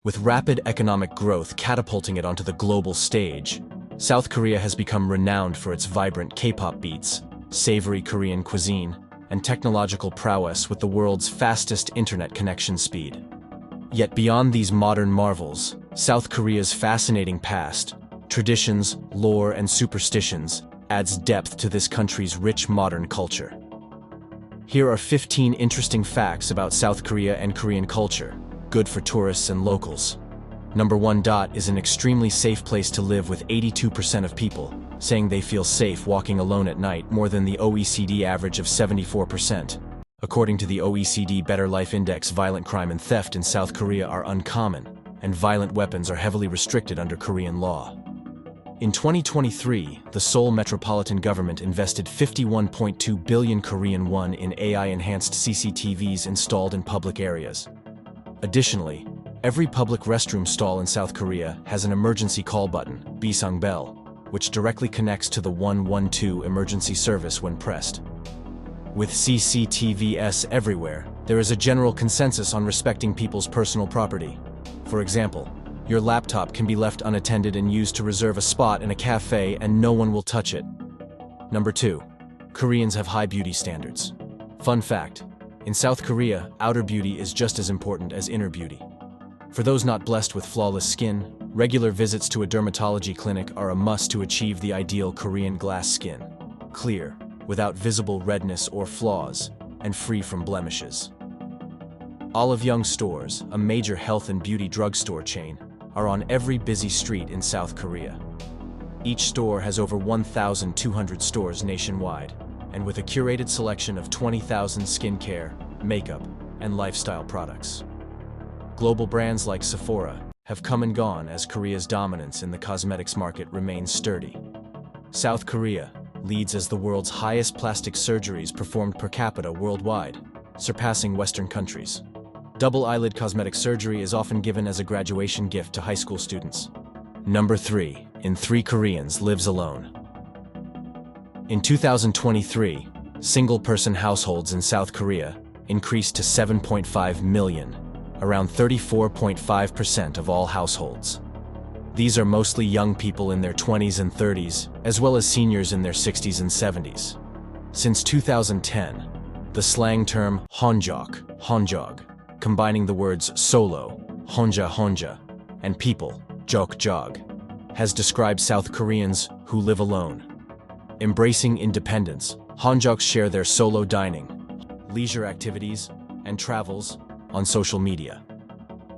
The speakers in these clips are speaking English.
With rapid economic growth catapulting it onto the global stage, South Korea has become renowned for its vibrant K-pop beats, savory Korean cuisine, and technological prowess with the world's fastest internet connection speed. Yet beyond these modern marvels, South Korea's fascinating past, traditions, lore, and superstitions adds depth to this country's rich modern culture. Here are 15 interesting facts about South Korea and Korean culture, good for tourists and locals. Number 1. Is an extremely safe place to live, with 82% of people saying they feel safe walking alone at night, more than the OECD average of 74%. According to the OECD Better Life Index, violent crime and theft in South Korea are uncommon, and violent weapons are heavily restricted under Korean law. In 2023, the Seoul metropolitan government invested 51.2 billion Korean won in AI-enhanced CCTVs installed in public areas. Additionally, every public restroom stall in South Korea has an emergency call button, bisang bell, which directly connects to the 112 emergency service when pressed. With CCTVs everywhere, there is a general consensus on respecting people's personal property. For example, your laptop can be left unattended and used to reserve a spot in a cafe and no one will touch it. Number 2. Koreans have high beauty standards. Fun fact: in South Korea, outer beauty is just as important as inner beauty. For those not blessed with flawless skin, regular visits to a dermatology clinic are a must to achieve the ideal Korean glass skin: clear, without visible redness or flaws, and free from blemishes. Olive Young stores, a major health and beauty drugstore chain, are on every busy street in South Korea. Each store has over 1,200 stores nationwide, and with a curated selection of 20,000 skincare, makeup, and lifestyle products. Global brands like Sephora have come and gone as Korea's dominance in the cosmetics market remains sturdy. South Korea leads as the world's highest plastic surgeries performed per capita worldwide, surpassing Western countries. Double eyelid cosmetic surgery is often given as a graduation gift to high school students. Number 3. In 3 Koreans lives alone. In 2023, single-person households in South Korea increased to 7.5 million, around 34.5% of all households. These are mostly young people in their 20s and 30s, as well as seniors in their 60s and 70s. Since 2010, the slang term honjok, combining the words solo, honja, and people, jok, has described South Koreans who live alone. Embracing independence, honjoks share their solo dining, leisure activities, and travels on social media.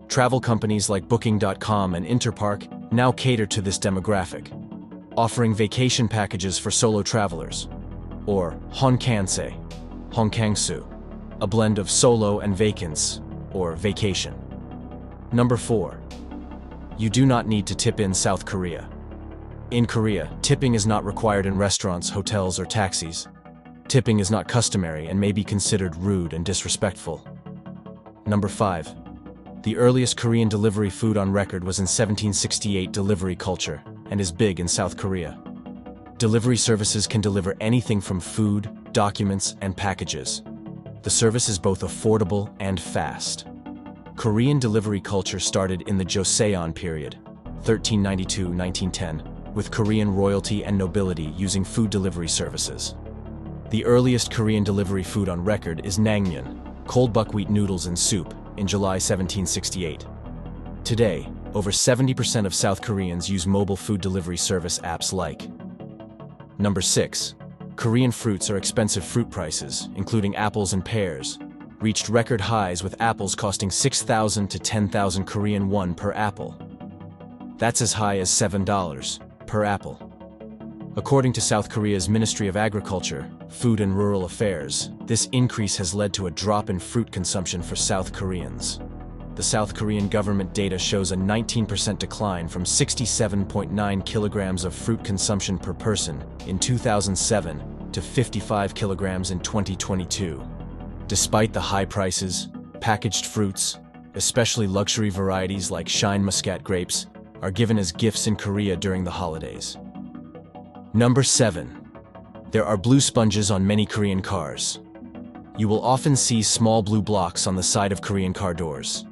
Travel companies like Booking.com and Interpark now cater to this demographic, offering vacation packages for solo travelers, or honkanse, honkangsu, a blend of solo and vacance, or vacation. Number 4. You do not need to tip in South Korea. In Korea, tipping is not required in restaurants, hotels, or taxis. Tipping is not customary and may be considered rude and disrespectful. Number 5. The earliest Korean delivery food on record was in 1768 delivery culture and is big in South Korea. Delivery services can deliver anything from food, documents, and packages. The service is both affordable and fast. Korean delivery culture started in the Joseon period, 1392-1910, with Korean royalty and nobility using food delivery services. The earliest Korean delivery food on record is naengmyeon, cold buckwheat noodles and soup, in July 1768. Today, over 70% of South Koreans use mobile food delivery service apps like. Number 6. Korean fruits are expensive. Fruit prices, including apples and pears, reached record highs, with apples costing 6,000 to 10,000 Korean won per apple. That's as high as $7 per apple. According to South Korea's Ministry of Agriculture, Food and Rural Affairs, this increase has led to a drop in fruit consumption for South Koreans. The South Korean government data shows a 19% decline from 67.9 kilograms of fruit consumption per person in 2007 to 55 kilograms in 2022. Despite the high prices, packaged fruits, especially luxury varieties like Shine Muscat grapes, are given as gifts in Korea during the holidays. Number 7. There are blue sponges on many Korean cars. You will often see small blue blocks on the side of Korean car doors.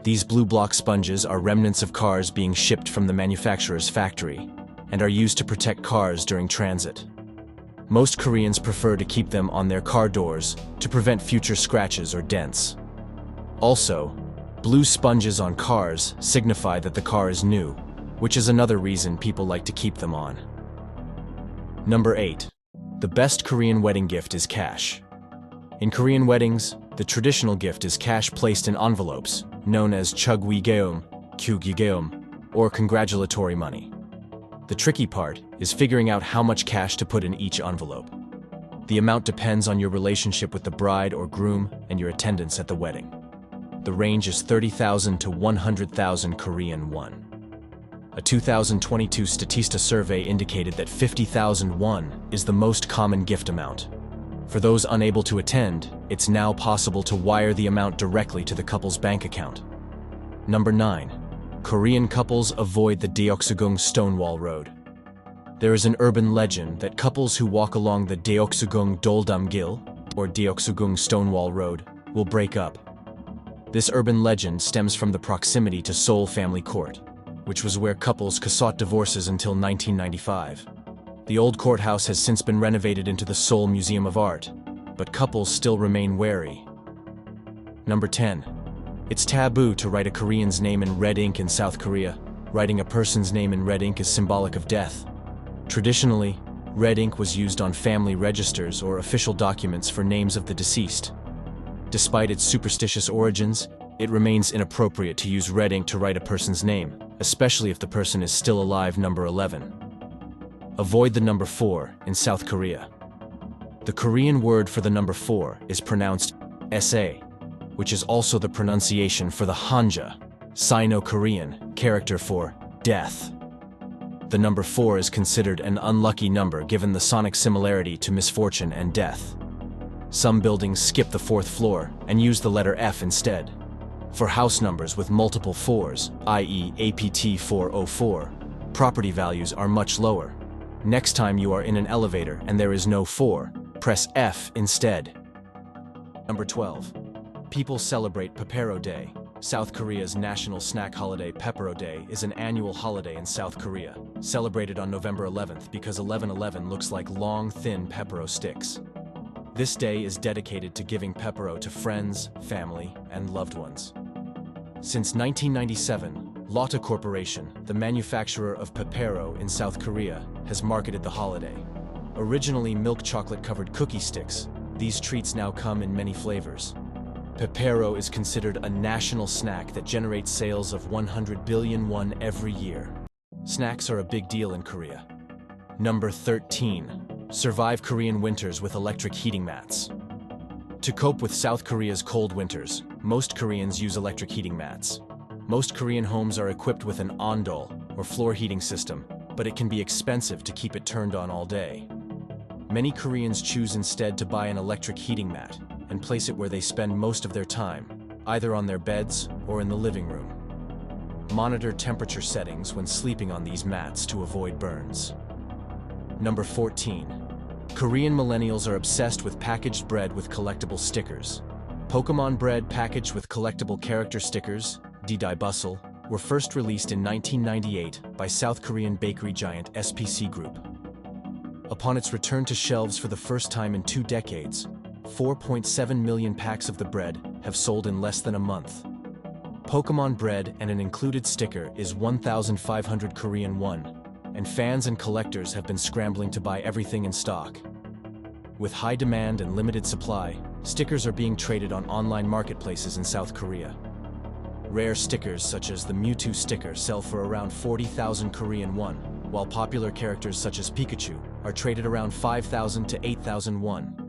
These blue block sponges are remnants of cars being shipped from the manufacturer's factory and are used to protect cars during transit. Most Koreans prefer to keep them on their car doors to prevent future scratches or dents. Also, blue sponges on cars signify that the car is new, which is another reason people like to keep them on. Number 8. The best Korean wedding gift is cash. In Korean weddings, the traditional gift is cash placed in envelopes, known as chugwigeum, kyugigeum, or congratulatory money. The tricky part is figuring out how much cash to put in each envelope. The amount depends on your relationship with the bride or groom and your attendance at the wedding. The range is 30,000 to 100,000 Korean won. A 2022 Statista survey indicated that 50,000 won is the most common gift amount. For those unable to attend, it's now possible to wire the amount directly to the couple's bank account. Number 9. Korean couples avoid the Deoksugung Stonewall Road. There is an urban legend that couples who walk along the Deoksugung Doldam-gil, or Deoksugung Stonewall Road, will break up. This urban legend stems from the proximity to Seoul Family Court, which was where couples sought divorces until 1995. The old courthouse has since been renovated into the Seoul Museum of Art, but couples still remain wary. Number 10. It's taboo to write a Korean's name in red ink in South Korea. Writing a person's name in red ink is symbolic of death. Traditionally, red ink was used on family registers or official documents for names of the deceased. Despite its superstitious origins, it remains inappropriate to use red ink to write a person's name, especially if the person is still alive. Number 11. Avoid the number 4 in South Korea. The Korean word for the number 4 is pronounced sa, which is also the pronunciation for the Hanja, Sino-Korean, character for death. The number 4 is considered an unlucky number given the sonic similarity to misfortune and death. Some buildings skip the 4th floor and use the letter F instead. For house numbers with multiple 4s, i.e. APT 404, property values are much lower. Next time you are in an elevator and there is no 4, press F instead. Number 12. People celebrate Pepero Day. South Korea's national snack holiday Pepero Day is an annual holiday in South Korea, celebrated on November 11th because 11/11 looks like long, thin Pepero sticks. This day is dedicated to giving Pepero to friends, family, and loved ones. Since 1997, Lotte Corporation, the manufacturer of Pepero in South Korea, has marketed the holiday. Originally milk chocolate-covered cookie sticks, these treats now come in many flavors. Pepero is considered a national snack that generates sales of 100 billion won every year. Snacks are a big deal in Korea. Number 13. Survive Korean winters with electric heating mats. To cope with South Korea's cold winters, most Koreans use electric heating mats. Most Korean homes are equipped with an untold, or floor heating system, but it can be expensive to keep it turned on all day. Many Koreans choose instead to buy an electric heating mat and place it where they spend most of their time, either on their beds or in the living room. Monitor temperature settings when sleeping on these mats to avoid burns. Number 14. Korean millennials are obsessed with packaged bread with collectible stickers. Pokemon bread packaged with collectible character stickers, Didai Bustle, were first released in 1998 by South Korean bakery giant SPC Group. Upon its return to shelves for the first time in 2 decades, 4.7 million packs of the bread have sold in less than a month. Pokemon bread and an included sticker is 1,500 Korean won, and fans and collectors have been scrambling to buy everything in stock. With high demand and limited supply, stickers are being traded on online marketplaces in South Korea. Rare stickers such as the Mewtwo sticker sell for around 40,000 Korean won, while popular characters such as Pikachu are traded around 5,000 to 8,000 won.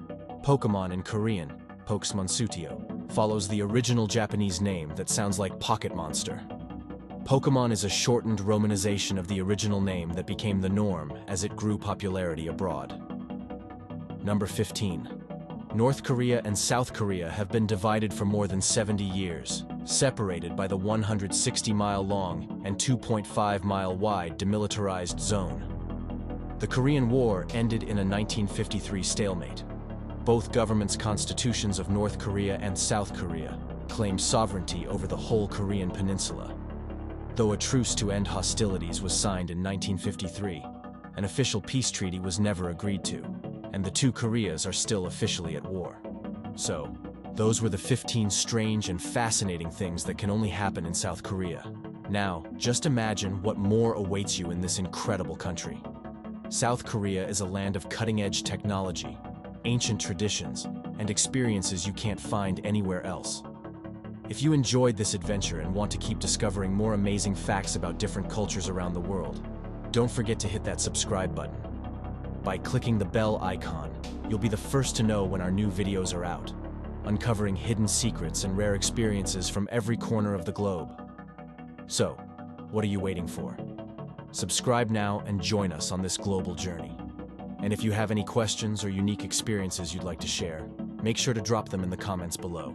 Pokemon in Korean, Pokemon follows the original Japanese name that sounds like Pocket Monster. Pokemon is a shortened romanization of the original name that became the norm as it grew popularity abroad. Number 15. North Korea and South Korea have been divided for more than 70 years, separated by the 160-mile-long and 2.5-mile-wide demilitarized zone. The Korean War ended in a 1953 stalemate. Both governments' constitutions of North Korea and South Korea claimed sovereignty over the whole Korean peninsula. Though a truce to end hostilities was signed in 1953, an official peace treaty was never agreed to, and the two Koreas are still officially at war. So, those were the 15 strange and fascinating things that can only happen in South Korea. Now, just imagine what more awaits you in this incredible country. South Korea is a land of cutting-edge technology, ancient traditions, and experiences you can't find anywhere else. If you enjoyed this adventure and want to keep discovering more amazing facts about different cultures around the world, don't forget to hit that subscribe button. By clicking the bell icon, you'll be the first to know when our new videos are out, uncovering hidden secrets and rare experiences from every corner of the globe. So, what are you waiting for? Subscribe now and join us on this global journey. And if you have any questions or unique experiences you'd like to share, make sure to drop them in the comments below.